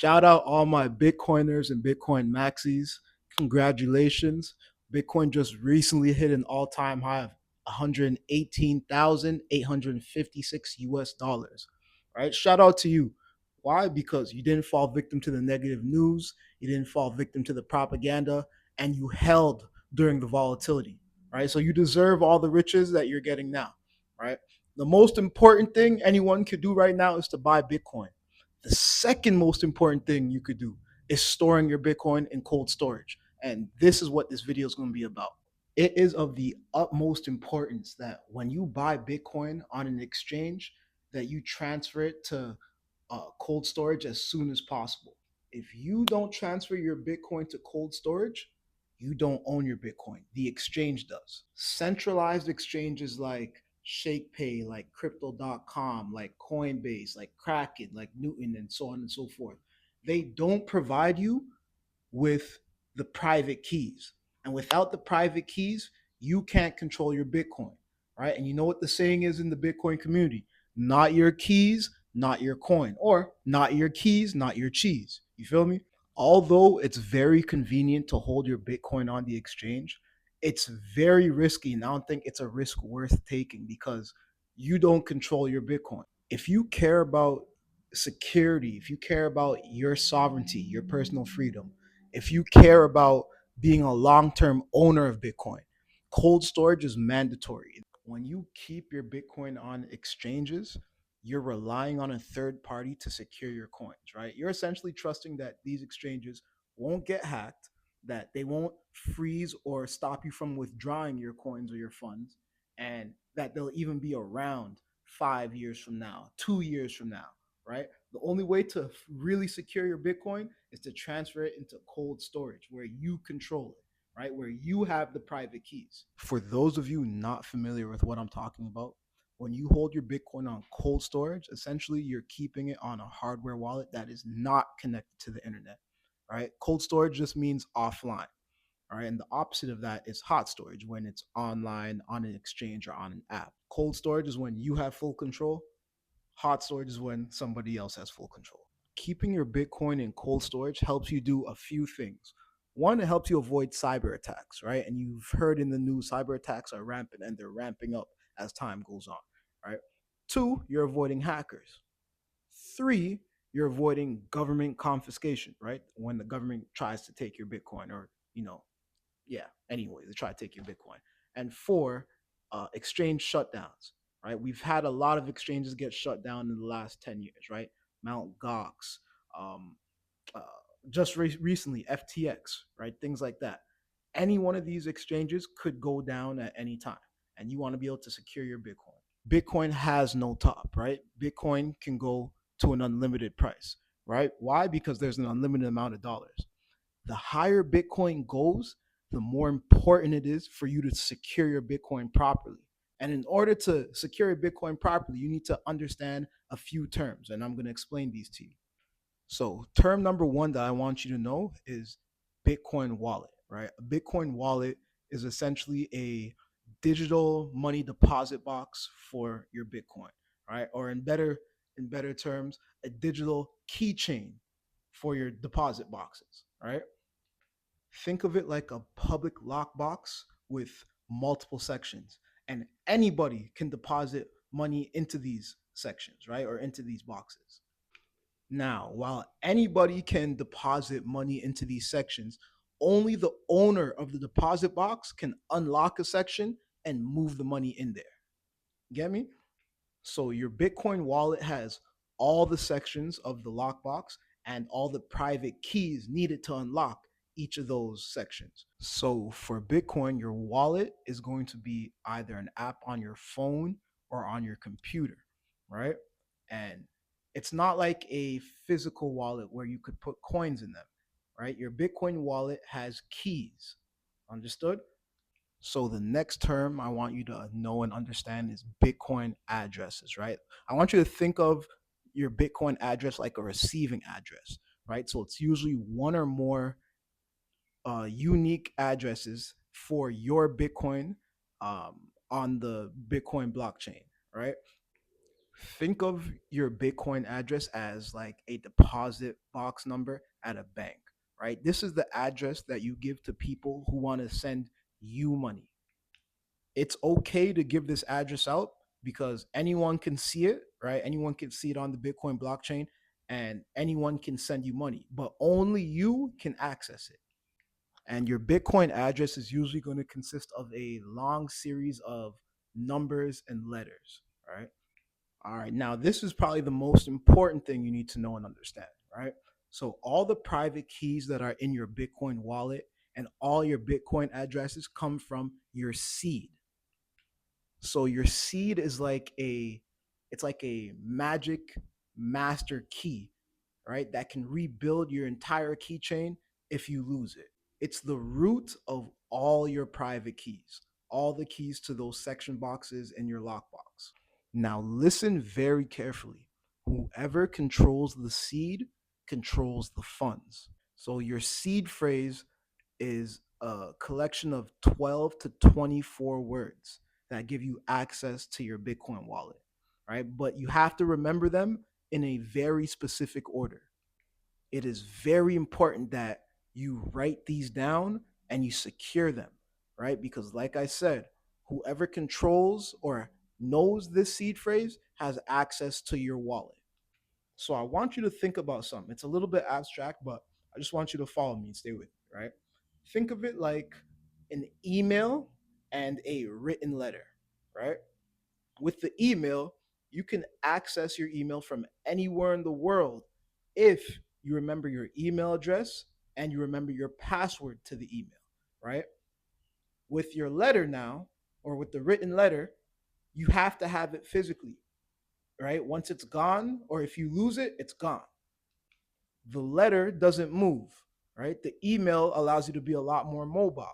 Shout out all my Bitcoiners and Bitcoin maxis. Congratulations. Bitcoin just recently hit an all time high of 118,856 US dollars. Right? Shout out to you. Why? Because you didn't fall victim to the negative news, you didn't fall victim to the propaganda, and you held during the volatility. Right? So you deserve all the riches that you're getting now. Right? The most important thing anyone could do right now is to buy Bitcoin. The second most important thing you could do is storing your Bitcoin in cold storage. And this is what this video is going to be about. It is of the utmost importance that when you buy Bitcoin on an exchange, that you transfer it to cold storage as soon as possible. If you don't transfer your Bitcoin to cold storage, you don't own your Bitcoin. The exchange does. Centralized exchanges like ShakePay, like Crypto.com, like Coinbase, like Kraken, like Newton, and so on and so forth, they don't provide you with the private keys. And without the private keys, you can't control your Bitcoin, right? And you know what the saying is in the Bitcoin community: not your keys, not your coin, or not your keys, not your cheese. You feel me? Although it's very convenient to hold your Bitcoin on the exchange, it's very risky. And I don't think it's a risk worth taking because you don't control your Bitcoin. If you care about security, if you care about your sovereignty, your personal freedom, if you care about being a long term owner of Bitcoin, cold storage is mandatory. When you keep your Bitcoin on exchanges, you're relying on a third party to secure your coins, right? You're essentially trusting that these exchanges won't get hacked, that they won't freeze or stop you from withdrawing your coins or your funds, and that they'll even be around 5 years from now, 2 years from now, right? The only way to really secure your Bitcoin is to transfer it into cold storage where you control it, right? Where you have the private keys. For those of you not familiar with what I'm talking about, when you hold your Bitcoin on cold storage, essentially you're keeping it on a hardware wallet that is not connected to the internet, right? Cold storage just means offline. All right. And the opposite of that is hot storage when it's online, on an exchange, or on an app. Cold storage is when you have full control. Hot storage is when somebody else has full control. Keeping your Bitcoin in cold storage helps you do a few things. One, it helps you avoid cyber attacks, right? And you've heard in the news, cyber attacks are rampant and they're ramping up as time goes on, right? Two, you're avoiding hackers. Three, you're avoiding government confiscation, right? When the government tries to take your Bitcoin or, yeah, anyway, they try to take your Bitcoin. And four, exchange shutdowns, right? We've had a lot of exchanges get shut down in the last 10 years, right? Mount Gox, um, uh, just recently, FTX, right? Things like that. Any one of these exchanges could go down at any time, and you want to be able to secure your Bitcoin. Bitcoin has no top, right? Bitcoin can go to an unlimited price, right? Why? Because there's an unlimited amount of dollars. The higher Bitcoin goes, the more important it is for you to secure your Bitcoin properly. And in order to secure your Bitcoin properly, you need to understand a few terms, and I'm going to explain these to you. So, term number one that I want you to know is Bitcoin wallet, right? A Bitcoin wallet is essentially a digital money deposit box for your Bitcoin, right? Or in better terms, a digital keychain for your deposit boxes, right? Think of it like a public lockbox with multiple sections, and anybody can deposit money into these sections, right? Or into these boxes. Now, while anybody can deposit money into these sections, only the owner of the deposit box can unlock a section and move the money in there. Get me? So your Bitcoin wallet has all the sections of the lockbox and all the private keys needed to unlock each of those sections. So for Bitcoin, your wallet is going to be either an app on your phone or on your computer, right? And it's not like a physical wallet where you could put coins in them, right? Your Bitcoin wallet has keys. Understood? So the next term I want you to know and understand is Bitcoin addresses, right? I want you to think of your Bitcoin address like a receiving address, right? So it's usually one or more unique addresses for your Bitcoin on the Bitcoin blockchain, right? Think of your Bitcoin address as like a deposit box number at a bank, right? This is the address that you give to people who want to send you money. It's okay to give this address out because anyone can see it, right? Anyone can see it on the Bitcoin blockchain and anyone can send you money, but only you can access it. And your Bitcoin address is usually going to consist of a long series of numbers and letters, right? All right, now this is probably the most important thing you need to know and understand, right? So, all the private keys that are in your Bitcoin wallet and all your Bitcoin addresses come from your seed. So your seed is like a it's like a magic master key, right? That can rebuild your entire keychain if you lose it. It's the root of all your private keys, all the keys to those section boxes in your lockbox. Now listen very carefully. Whoever controls the seed controls the funds. So your seed phrase is a collection of 12 to 24 words that give you access to your Bitcoin wallet, right? But you have to remember them in a very specific order. It is very important that you write these down and you secure them, right? Because, like I said, whoever controls or knows this seed phrase has access to your wallet. So I want you to think about something. It's a little bit abstract, but I just want you to follow me and stay with me, right? Think of it like an email and a written letter, right? With the email, you can access your email from anywhere in the world if you remember your email address and you remember your password to the email, right? With your letter now, or with the written letter, you have to have it physically, right? Once it's gone, or if you lose it, it's gone. The letter doesn't move, right? The email allows you to be a lot more mobile.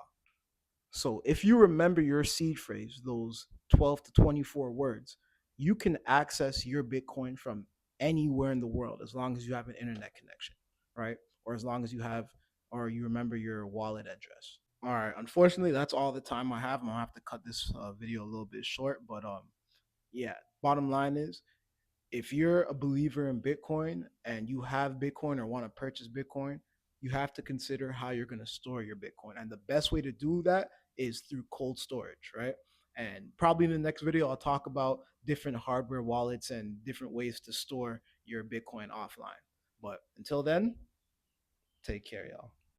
So if you remember your seed phrase, those 12 to 24 words, you can access your Bitcoin from anywhere in the world as long as you have an internet connection, right? Or as long as you have, or you remember your wallet address. All right. Unfortunately, that's all the time I have. I'm gonna have to cut this video a little bit short, but yeah. Bottom line is, if you're a believer in Bitcoin and you have Bitcoin or want to purchase Bitcoin, you have to consider how you're going to store your Bitcoin. And the best way to do that is through cold storage, right? And probably in the next video, I'll talk about different hardware wallets and different ways to store your Bitcoin offline. But until then, take care, y'all.